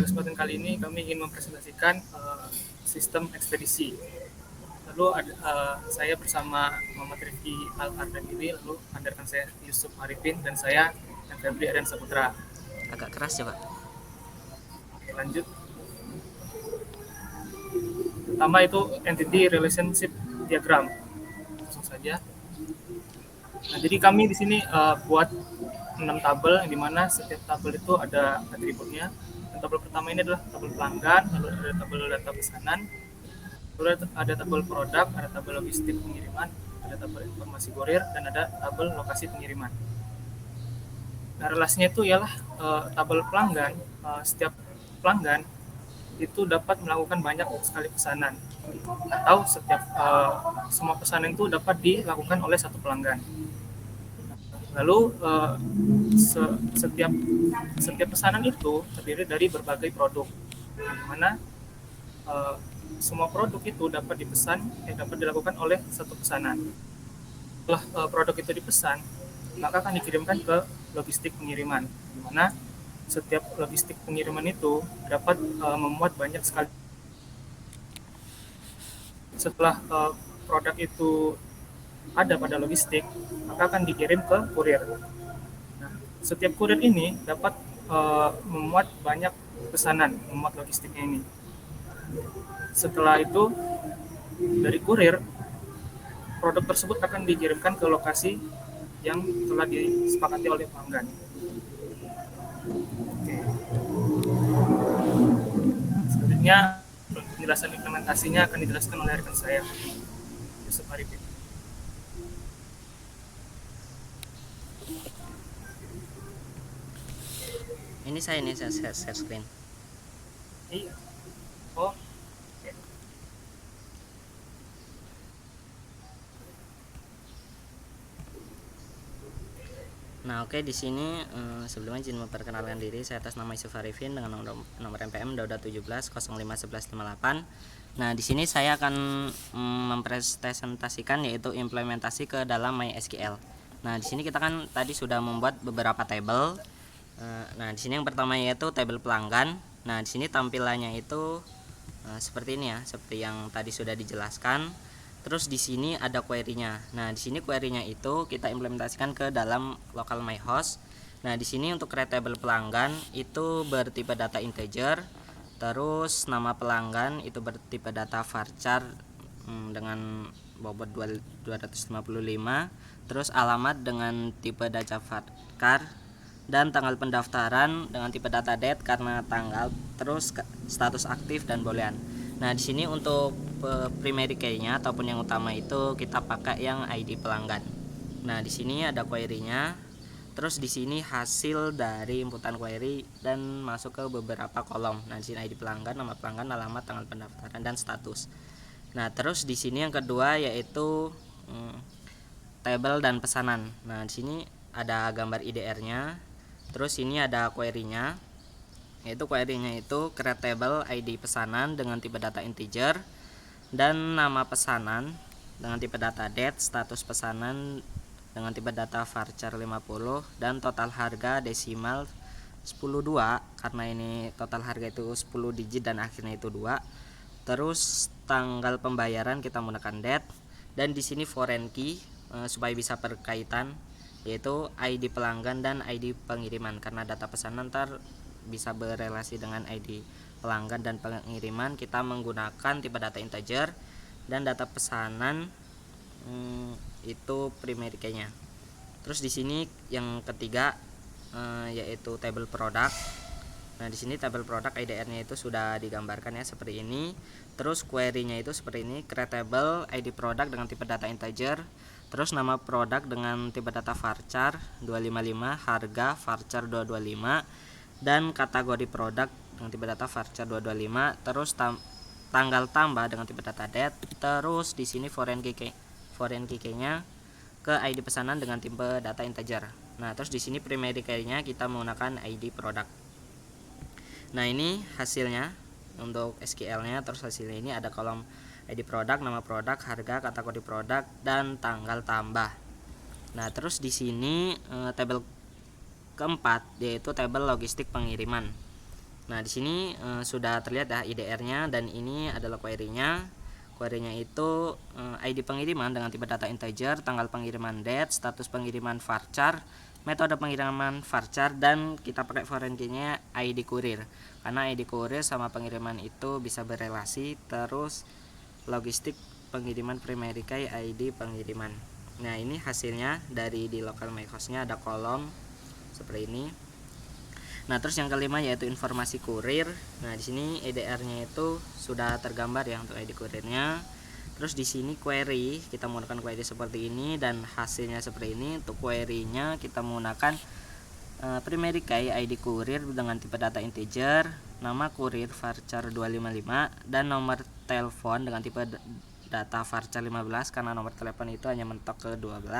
pada kesempatan kali ini kami ingin mempresentasikan sistem ekspedisi. Lalu saya bersama Muhammad Rifki Al-Ardhanili, lalu ada rekan saya Yusuf Arifin, dan saya dan Febri Aryan Saputra. Agak keras ya Pak. Oke, lanjut. Pertama itu entity relationship diagram. Langsung saja. Nah, jadi kami di sini buat 6 tabel, yang dimana setiap tabel itu ada atributnya. Dan tabel pertama ini adalah tabel pelanggan, lalu ada tabel data pesanan, lalu ada tabel produk, ada tabel logistik pengiriman, ada tabel informasi kurir, dan ada tabel lokasi pengiriman. Nah, relasinya itu ialah tabel pelanggan, setiap pelanggan itu dapat melakukan banyak sekali pesanan, atau semua pesanan itu dapat dilakukan oleh satu pelanggan. Lalu setiap pesanan itu terdiri dari berbagai produk, di mana semua produk itu dapat dapat dilakukan oleh satu pesanan. Setelah produk itu dipesan, maka akan dikirimkan ke logistik pengiriman, di mana setiap logistik pengiriman itu dapat memuat banyak sekali. Setelah produk itu ada pada logistik, maka akan dikirim ke kurir. Nah, setiap kurir ini dapat memuat banyak pesanan, memuat logistiknya ini. Setelah itu, dari kurir, produk tersebut akan dikirimkan ke lokasi yang telah disepakati oleh pelanggan. Oke. Selanjutnya, penjelasan implementasinya akan dijelaskan oleh rekan saya, Yusuf Arifin. Ini saya share screen. Iya. Oh. Nah, oke, di sini sebelumnya izin memperkenalkan diri. Saya atas nama Yusuf Arifin dengan nomor NPM Dauda 17 051158. Nah, di sini saya akan mempresentasikan yaitu implementasi ke dalam MySQL. Nah, di sini kita kan tadi sudah membuat beberapa tabel. Nah, di sini yang pertama yaitu tabel pelanggan. Nah, di sini tampilannya itu seperti ini ya, seperti yang tadi sudah dijelaskan. Terus di sini ada query-nya. Nah, di sini query-nya itu kita implementasikan ke dalam localMyHost. Nah, di sini untuk create table pelanggan itu bertipe data integer. Terus nama pelanggan itu bertipe data varchar dengan bobot 255. Terus alamat dengan tipe data varchar, dan tanggal pendaftaran dengan tipe data date karena tanggal, terus status aktif dan boolean. Nah, di sini untuk primary key-nya ataupun yang utama itu kita pakai yang ID pelanggan. Nah, di sini ada query-nya. Terus di sini hasil dari inputan query dan masuk ke beberapa kolom. Nah, di sini ID pelanggan, nama pelanggan, alamat, tanggal pendaftaran, dan status. Nah, terus di sini yang kedua yaitu tabel dan pesanan. Nah, di sini ada gambar IDR-nya. Terus ini ada query-nya. Yaitu query-nya itu create table ID pesanan dengan tipe data integer dan nama pesanan dengan tipe data date, status pesanan dengan tipe data varchar 50, dan total harga desimal 10.2 karena ini total harga itu 10 digit dan akhirnya itu 2. Terus tanggal pembayaran kita menggunakan date, dan di sini foreign key supaya bisa berkaitan yaitu ID pelanggan dan ID pengiriman karena data pesanan ntar bisa berelasi dengan ID pelanggan dan pengiriman. Kita menggunakan tipe data integer dan data pesanan itu primary key-nya. Terus di sini yang ketiga yaitu table product. Nah, di sini table product IDR-nya itu sudah digambarkan ya seperti ini. Terus query-nya itu seperti ini, create table ID product dengan tipe data integer, terus nama produk dengan tipe data varchar 255, harga varchar 225, dan kategori produk dengan tipe data varchar 225, terus tanggal tambah dengan tipe data date. Terus di sini foreign key-nya ke ID pesanan dengan tipe data integer. Nah, terus di sini primary key-nya kita menggunakan ID produk. Nah, ini hasilnya untuk SQL-nya. Terus hasilnya ini ada kolom ID produk, nama produk, harga, kategori produk, dan tanggal tambah. Nah, terus di sini tabel keempat yaitu tabel logistik pengiriman. Nah, di sini sudah terlihat ya IDR-nya, dan ini adalah query-nya. Query-nya itu ID pengiriman dengan tipe data integer, tanggal pengiriman date, status pengiriman varchar, metode pengiriman varchar, dan kita pakai foreign key-nya ID kurir. Karena ID kurir sama pengiriman itu bisa berelasi, terus logistik pengiriman primary key ID pengiriman. Nah, ini hasilnya dari di local myhost-nya ada kolom seperti ini. Nah, terus yang kelima yaitu informasi kurir. Nah, di sini EDR-nya itu sudah tergambar ya untuk ID kurirnya. Terus di sini query, kita menggunakan query seperti ini dan hasilnya seperti ini. Untuk query-nya kita menggunakan primary key ID kurir dengan tipe data integer, nama kurir varchar 255, dan nomor telepon dengan tipe data varchar 15 karena nomor telepon itu hanya mentok ke 12.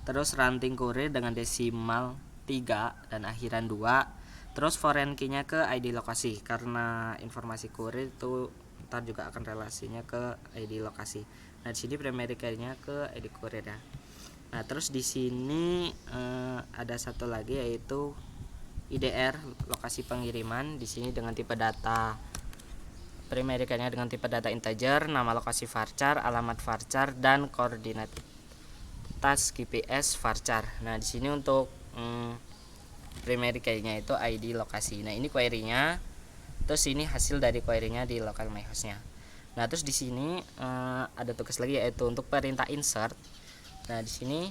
Terus ranting kurir dengan desimal 3 dan akhiran 2. Terus foreign key-nya ke ID lokasi karena informasi kurir itu ntar juga akan relasinya ke ID lokasi. Nah, di sini primary key-nya ke ID kurir ya. Nah, terus di sini ada satu lagi yaitu IDR lokasi pengiriman. Di sini dengan tipe data primary key-nya dengan tipe data integer, nama lokasi varchar, alamat varchar, dan koordinat tas GPS varchar. Nah, di sini untuk primary key-nya itu ID lokasi. Nah, ini query-nya. Terus ini hasil dari query-nya di local myhost-nya. Nah, terus di sini ada tugas lagi yaitu untuk perintah insert. Nah, di sini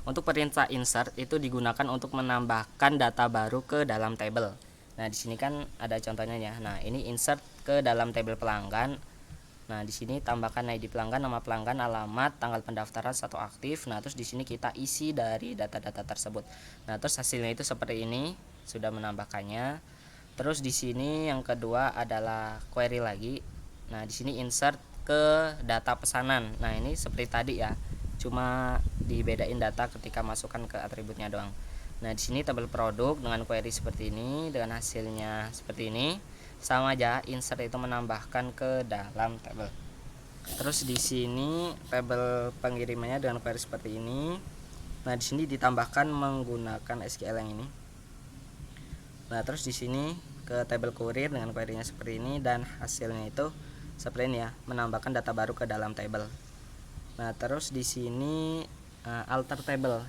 untuk perintah insert itu digunakan untuk menambahkan data baru ke dalam table. Nah, di sini kan ada contohnya ya. Nah, ini insert ke dalam table pelanggan. Nah, di sini tambahkan ID pelanggan, nama pelanggan, alamat, tanggal pendaftaran, satu aktif. Nah, terus di sini kita isi dari data-data tersebut. Nah, terus hasilnya itu seperti ini, sudah menambahkannya. Terus di sini yang kedua adalah query lagi. Nah, di sini insert ke data pesanan. Nah, ini seperti tadi ya. Cuma dibedain data ketika masukkan ke atributnya doang. Nah, di sini tabel produk dengan query seperti ini, dengan hasilnya seperti ini. Sama aja, insert itu menambahkan ke dalam tabel. Terus di sini tabel pengirimannya dengan query seperti ini. Nah, di sini ditambahkan menggunakan SQL yang ini. Nah, terus di sini ke tabel kurir dengan query-nya seperti ini dan hasilnya itu seperti ini ya, menambahkan data baru ke dalam tabel. Nah, terus di sini alter table.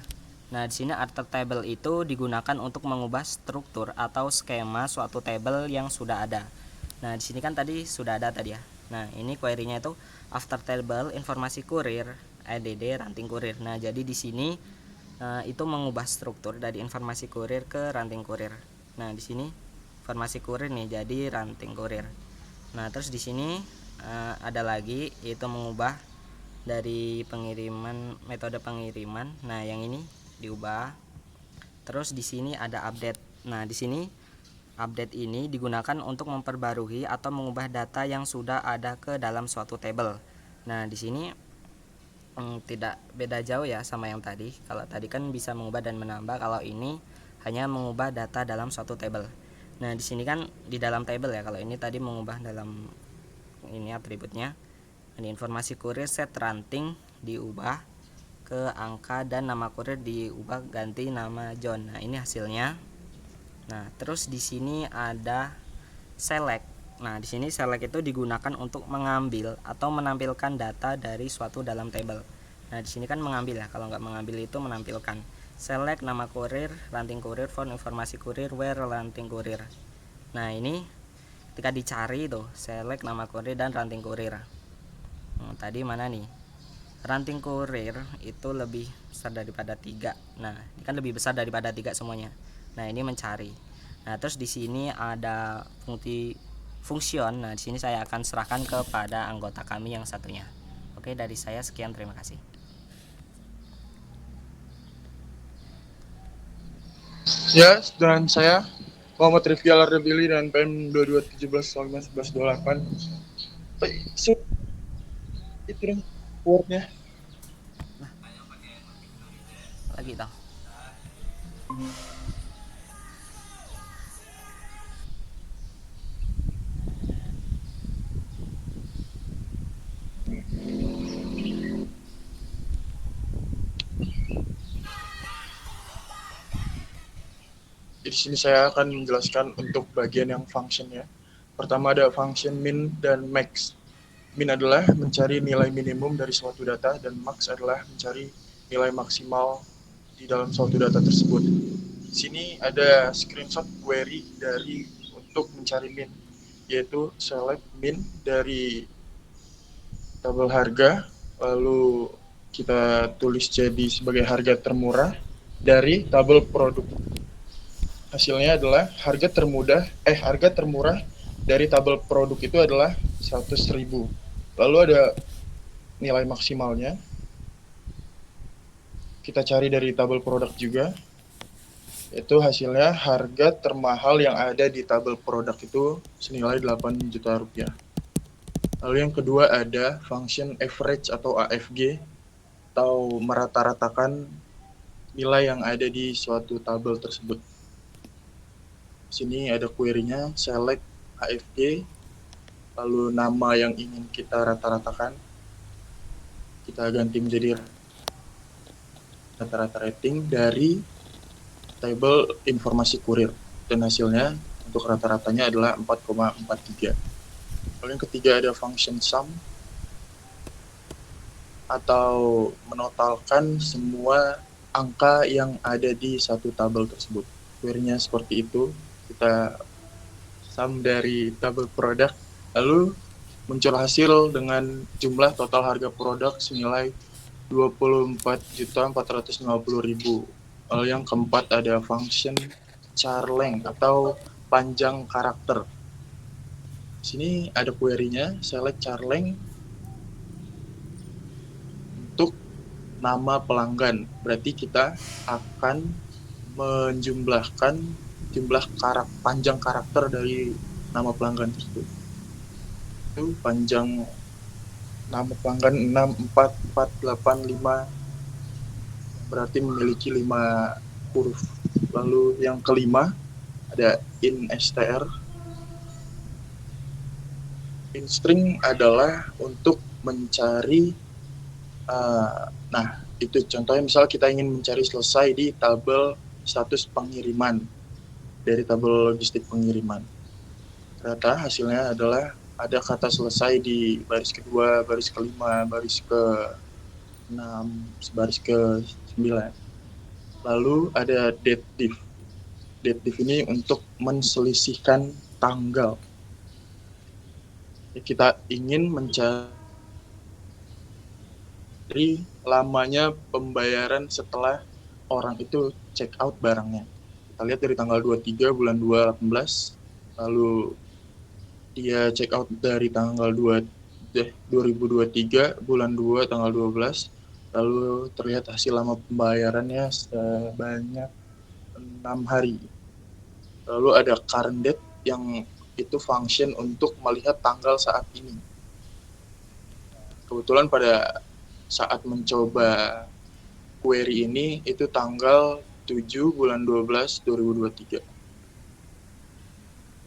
Nah, di sini alter table itu digunakan untuk mengubah struktur atau skema suatu table yang sudah ada. Nah, di sini kan tadi sudah ada tadi ya. Nah, ini query-nya itu after table informasi kurir add ranting kurir. Nah, jadi di sini itu mengubah struktur dari informasi kurir ke ranting kurir. Nah, di sini informasi kurir nih jadi ranting kurir. Nah, terus di sini ada lagi yaitu mengubah dari pengiriman metode pengiriman. Nah, yang ini diubah. Terus di sini ada update. Nah, di sini update ini digunakan untuk memperbarui atau mengubah data yang sudah ada ke dalam suatu table. Nah, di sini tidak beda jauh ya sama yang tadi. Kalau tadi kan bisa mengubah dan menambah, kalau ini hanya mengubah data dalam suatu table. Nah, di sini kan di dalam table ya. Kalau ini tadi mengubah dalam ini atributnya. Ini informasi kurir set ranting diubah ke angka dan nama kurir diubah ganti nama John. Nah, ini hasilnya. Nah, terus di sini ada select. Nah, di sini select itu digunakan untuk mengambil atau menampilkan data dari suatu dalam table. Nah, di sini kan mengambil ya. Kalau nggak mengambil itu menampilkan. Select nama kurir, ranting kurir, font informasi kurir, where ranting kurir. Nah, ini ketika dicari tuh select nama kurir dan ranting kurir. Tadi mana nih? Ranting kurir itu lebih besar daripada 3. Nah, ini kan lebih besar daripada 3 semuanya. Nah, ini mencari. Nah, terus di sini ada function. Nah, di sini saya akan serahkan kepada anggota kami yang satunya. Oke, dari saya sekian, terima kasih. Ya, dan saya Muhammad Rifki Alardabili dan PM 2217-1128. Itu dong wordnya. Lagi dong. Jadi di sini saya akan menjelaskan untuk bagian yang function ya. Pertama ada function min dan max. Min adalah mencari nilai minimum dari suatu data dan max adalah mencari nilai maksimal di dalam suatu data tersebut. Di sini ada screenshot query dari untuk mencari min, yaitu select min dari tabel harga, lalu kita tulis jadi sebagai harga termurah dari tabel produk. Hasilnya adalah harga termurah dari tabel produk itu adalah 100.000. Lalu ada nilai maksimalnya. Kita cari dari tabel produk juga. Itu hasilnya harga termahal yang ada di tabel produk itu senilai 8 juta rupiah. Lalu yang kedua ada function average atau AFG atau merata-ratakan nilai yang ada di suatu tabel tersebut. Sini ada query-nya select AFG, lalu nama yang ingin kita rata-ratakan kita ganti menjadi rata-rata rating dari tabel informasi kurir, dan hasilnya untuk rata-ratanya adalah 4,43. Lalu yang ketiga ada function sum atau menotalkan semua angka yang ada di satu tabel tersebut. Query-nya seperti itu. Kita sum dari tabel produk, lalu muncul hasil dengan jumlah total harga produk senilai 24.450.000. Lalu yang keempat ada function char length atau panjang karakter. Di sini ada query-nya select char length untuk nama pelanggan. Berarti kita akan menjumlahkan jumlah panjang karakter dari nama pelanggan tersebut. Itu panjang nama pelanggan 64485, berarti memiliki 5 huruf. Lalu yang kelima ada in str. In string adalah untuk mencari itu contohnya misal kita ingin mencari selesai di tabel status pengiriman dari tabel logistik pengiriman. Ternyata hasilnya adalah ada kata selesai di baris kedua, baris kelima, baris ke-6, baris ke-9. Lalu ada date diff. Date diff ini untuk menselisihkan tanggal. Kita ingin mencari lamanya pembayaran setelah orang itu check out barangnya. Kita lihat dari tanggal 23 bulan 2 18, lalu dia check out dari tanggal 2023 bulan 2 tanggal 12, lalu terlihat hasil lama pembayarannya sebanyak 6 hari. Lalu ada current date yang itu function untuk melihat tanggal saat ini. Kebetulan pada saat mencoba query ini itu tanggal 7 bulan 12 2023.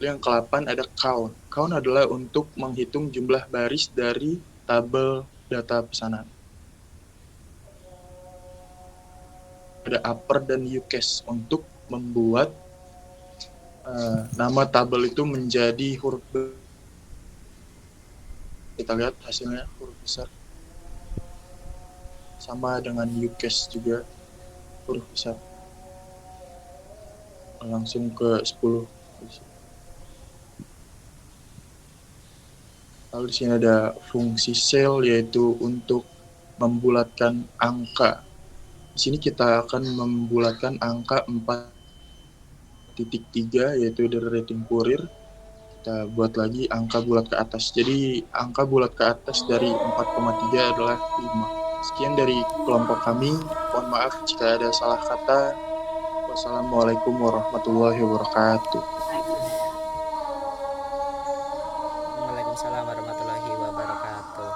Yang ke-8 ada count. Count adalah untuk menghitung jumlah baris dari tabel data pesanan. Ada upper dan ucase untuk membuat nama tabel itu menjadi huruf besar. Kita lihat hasilnya huruf besar. Sama dengan ucase juga huruf besar. Langsung ke 10. Lalu di sini ada fungsi cell, yaitu untuk membulatkan angka. Di sini kita akan membulatkan angka 4.3, yaitu dari rating kurir. Kita buat lagi angka bulat ke atas. Jadi angka bulat ke atas dari 4,3 adalah 5. Sekian dari kelompok kami. Mohon maaf jika ada salah kata. Wassalamualaikum warahmatullahi wabarakatuh. Waalaikumsalam warahmatullahi wabarakatuh.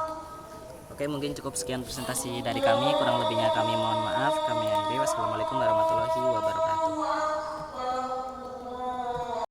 Oke, mungkin cukup sekian presentasi dari kami. Kurang lebihnya kami mohon maaf. Kami akhiri. Wassalamualaikum warahmatullahi wabarakatuh.